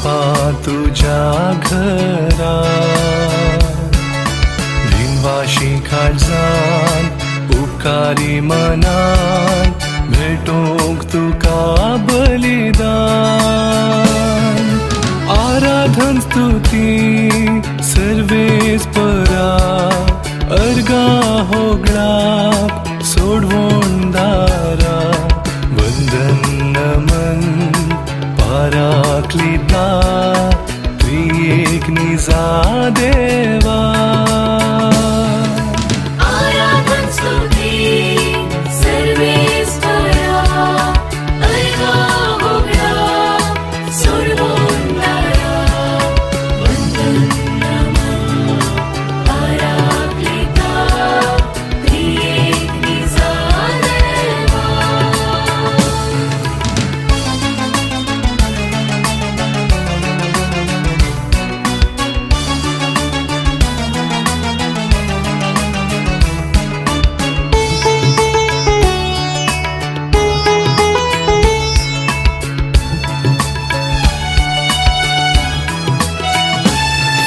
बाप्पा तुझ्या घरा भिनवाशी काळजान उपकारी मनान भेटोंक तुका बलिदान आराधन स्तुती सर्वेस्परा अर्गा होगळाप सोडवोन दारा वंदन नमन पाराक्लिता त्रिएक निजा देवा आराधन स्तुती सर्वेस्परा अर्गा होगळाप सोडवोन दारा वंदन नमन पाराक्लिता त्रिएक निजा देवा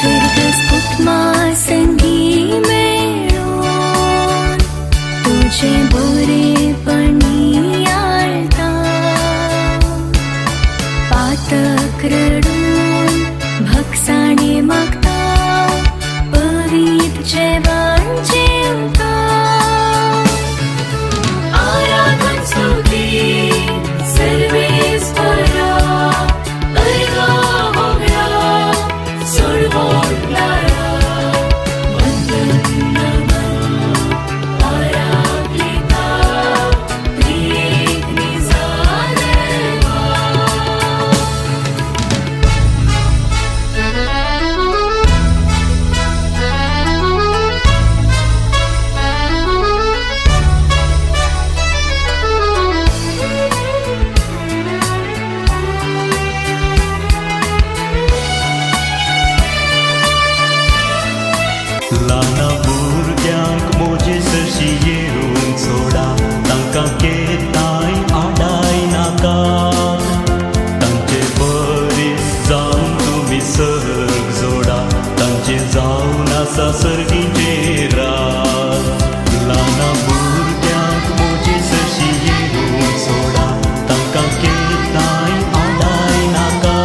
फिरगसपुटमा संगी मेळून तुझे बरेपणी आळता पातक रडून भक्साणे मागता पवित जेवण जेवता आराधन स्तुती सर्वेस्परा अर्गा होगळाप सोडवोन दारा वंदन नमन पाराक्लिता त्रिएक निजा देवा ल्हाना भुरग्यांक मोजेसशी येवून सोडा तांकां केताय आडाय नाका तांचे बरीस जावन तुमी सर्ग जोडा तांचे जावन आसा सर्गीचे रात ल्हाना भुरग्यांक मोजेसशी येवून सोडा तांकां केताय आडाय नाका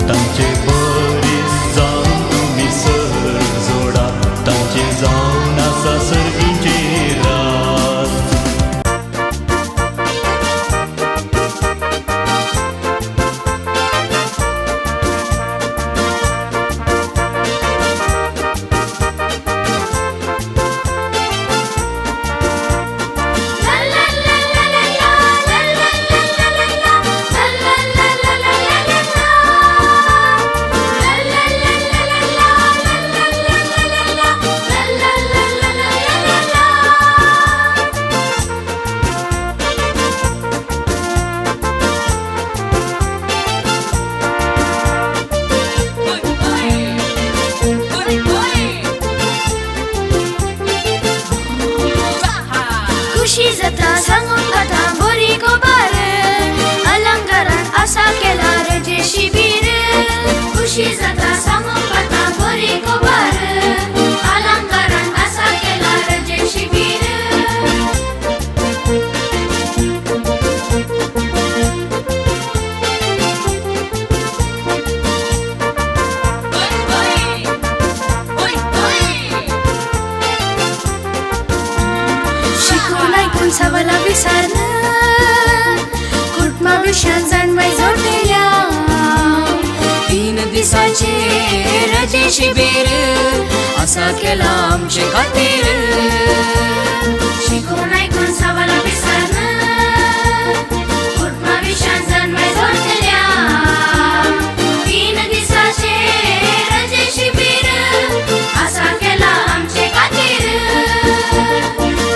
तांचे बरीस जावन तुमी सर्ग जोडा तांचे जावन आसा सर्गीचे रात खुशी जाता सांगून गाता बरी गोबार अलंकारान आसा केला रजे शिबीर खुशी जाता सांगून गाता बरी गोबार अलंकारान आसा केला रजे शिबीर शिकून ऐकून सवाला विसरलं कुटुंबा विषयात जाणवाय जोडलेल्या 3 दिसाचे रजे शिबीर असा केला आमचे खातीर शिकून ऐकून सवाला विसरलं कुटुंबा विषयात जाणवाय जोडलेल्या 3 दिसाचे रजे शिबीर असा केला आमचे खातीर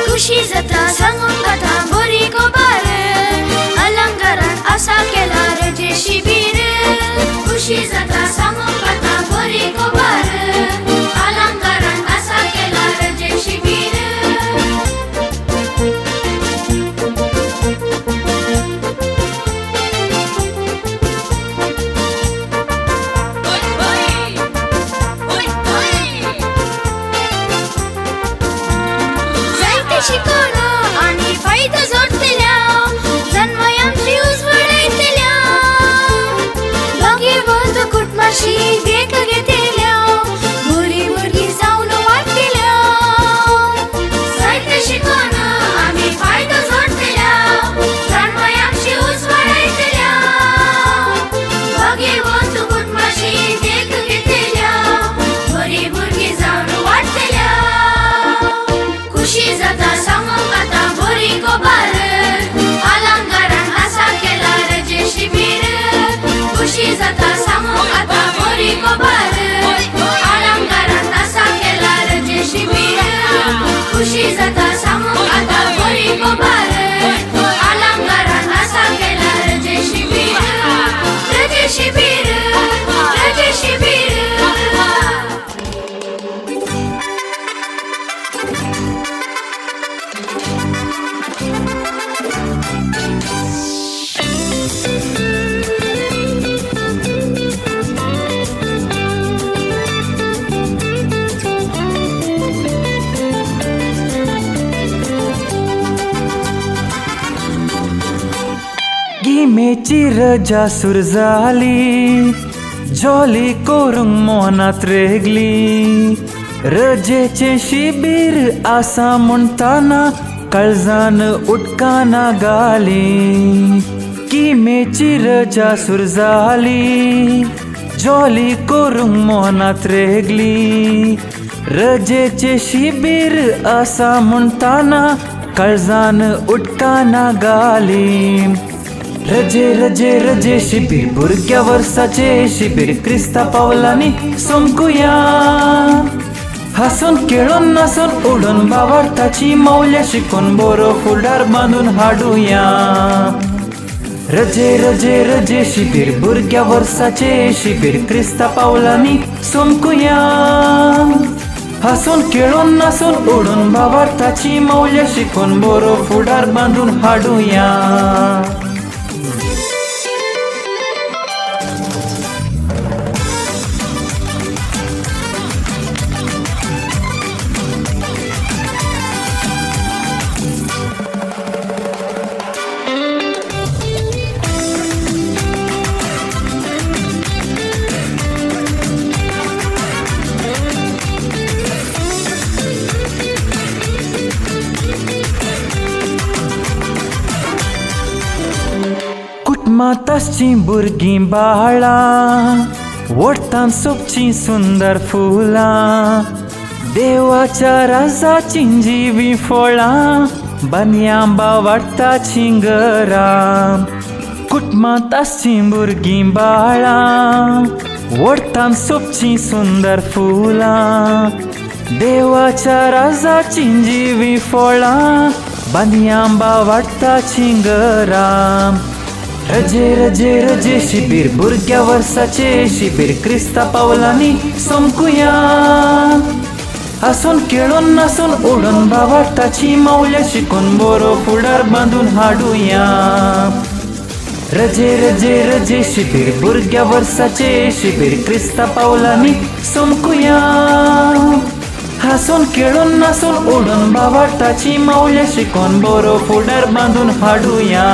खुशी जाता सांगून गाता बरी गोबार अलंकारान आसा केला रजे शिबीर खुशी जाता सांगून गाता बरी गोबार अलंकारान आसा केला रजे शिबीर खुशी जाता सांगूक आता बरी खबर अलंकारान असा केला रजे शिबीर खुशी जाता सांगूक आता बरी खबर अलंकारान असा केला रजे शिबीर रजे शिबीर रजे शिबीर गिमेची रजा सुर जाली जॉली करूंक मोहनात रेगली रजेचे शिबीर आसा म्हणटाना काळजान उदकाना गाली गिमेची रजा सुर जाली जॉली करूंक मोहनात रेगली रजेचे शिबीर आसा म्हणटाना काळजान उदकाना गाली रजे रजे रजे शिबीर भुरग्या वर्साचे शिबीर क्रिस्ता पावलांनी सोमकुया हसून खेळून नासून उडून भावार्थाची मौल्य शिकून बरो फुडार बांधून हाडुया रजे रजे रजे शिबीर भुरग्या वर्साचे शिबीर क्रिस्ता पावलांनी सोमकुया हसून खेळून नासून उडून भावार्थाची मौल्य शिकून बरो फुडार बांधून हाडुया माताची भुरगीं बाळां वोडटान सोबचीं सुंदर फुलां देवाच्या राजाची जिवी फळां बन्यांबा वाडटाचीं घरां कुटुंबांत आसचीं भुरगीं बाळां वोडटान सोबचीं सुंदर फुलां देवाच्या राजाची जिवी फळां बन्यांबा वाडटाचीं घरां रजे रजे रजे शिबीर भुरग्या वर्साचे शिबीर क्रिस्ता पावलांनी सोमकुया हसून खेळून नासून उडून भावार्थाची मौल्य शिकून बरो फुडार बांधून हाडुया रजे रजे रजे शिबीर भुरग्या वर्साचे शिबीर क्रिस्ता पावलांनी सोमकुया हसून खेळून नासून उडून भावार्थाची मौल्य शिकून बरो फुडार बांधून हाडुया